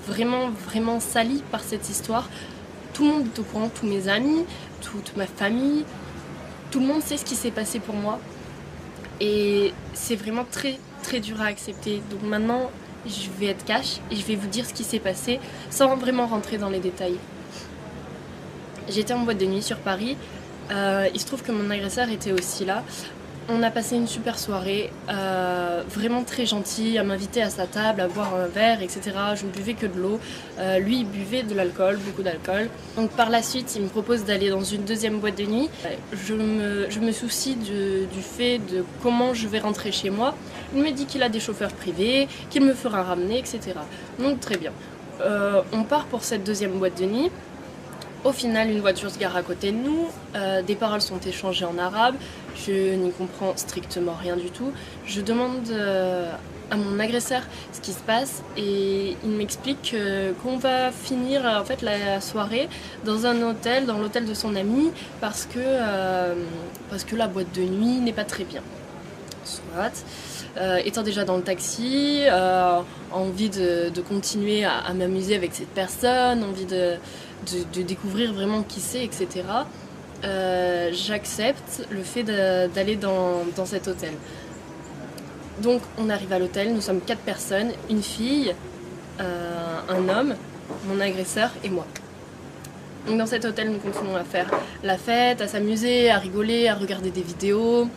vraiment salie par cette histoire. Tout le monde est au courant, tous mes amis, toute ma famille, tout le monde sait ce qui s'est passé pour moi. Et c'est vraiment très dur à accepter. Donc maintenant, je vais être cash et je vais vous dire ce qui s'est passé sans vraiment rentrer dans les détails. J'étais en boîte de nuit sur Paris. Il se trouve que mon agresseur était aussi là. On a passé une super soirée, vraiment très gentil, à m'inviter à sa table, à boire un verre, etc. Je ne buvais que de l'eau. Lui, il buvait de l'alcool, beaucoup d'alcool. Donc par la suite, il me propose d'aller dans une deuxième boîte de nuit. Je me soucie du fait de comment je vais rentrer chez moi. Il me dit qu'il a des chauffeurs privés, qu'il me fera ramener, etc. Donc très bien. On part pour cette deuxième boîte de nuit. Au final, une voiture se gare à côté de nous, des paroles sont échangées en arabe, je n'y comprends strictement rien du tout. Je demande à mon agresseur ce qui se passe et il m'explique qu'on va finir en fait la soirée dans un hôtel, dans l'hôtel de son ami, parce que la boîte de nuit n'est pas très bien. Soit. Étant déjà dans le taxi, envie de continuer à m'amuser avec cette personne, envie de découvrir vraiment qui c'est, etc. J'accepte le fait d'aller dans cet hôtel. Donc on arrive à l'hôtel, nous sommes 4 personnes, une fille, un homme, mon agresseur et moi. Donc dans cet hôtel, nous continuons à faire la fête, à s'amuser, à rigoler, à regarder des vidéos.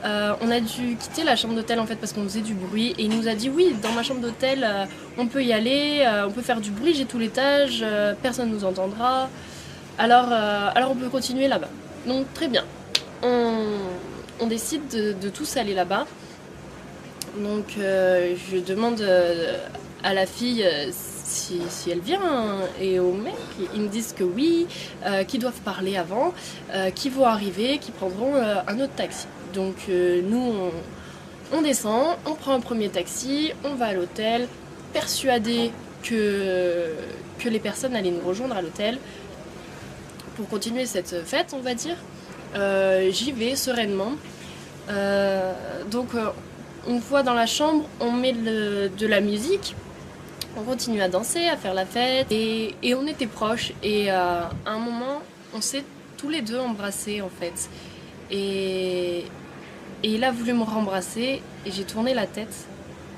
On a dû quitter la chambre d'hôtel en fait parce qu'on faisait du bruit et il nous a dit oui, dans ma chambre d'hôtel on peut y aller, on peut faire du bruit, j'ai tout l'étage, personne nous entendra, alors on peut continuer là-bas. Donc très bien, on décide de tous aller là-bas. Donc je demande à la fille si elle vient et au mec, ils me disent que oui, qu'ils doivent parler avant, qu'ils vont arriver, qu'ils prendront un autre taxi. Donc nous on descend, on prend un premier taxi, on va à l'hôtel, persuadés que les personnes allaient nous rejoindre à l'hôtel pour continuer cette fête, on va dire. J'y vais sereinement. Donc une fois dans la chambre, on met de la musique, on continue à danser, à faire la fête et on était proches et à un moment on s'est tous les deux embrassés en fait. Et il a voulu me rembrasser et j'ai tourné la tête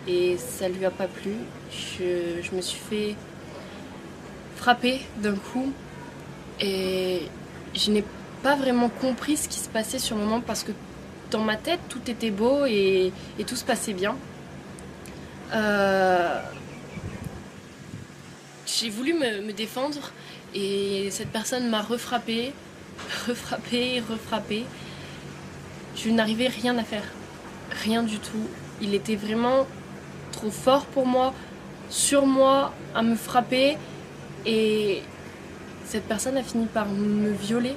et ça lui a pas plu. Je me suis fait frapper d'un coup et je n'ai pas vraiment compris ce qui se passait sur le moment parce que dans ma tête tout était beau et tout se passait bien. J'ai voulu me défendre et cette personne m'a refrappé. Je n'arrivais rien à faire, rien du tout. Il était vraiment trop fort pour moi, sur moi, à me frapper. Et cette personne a fini par me violer.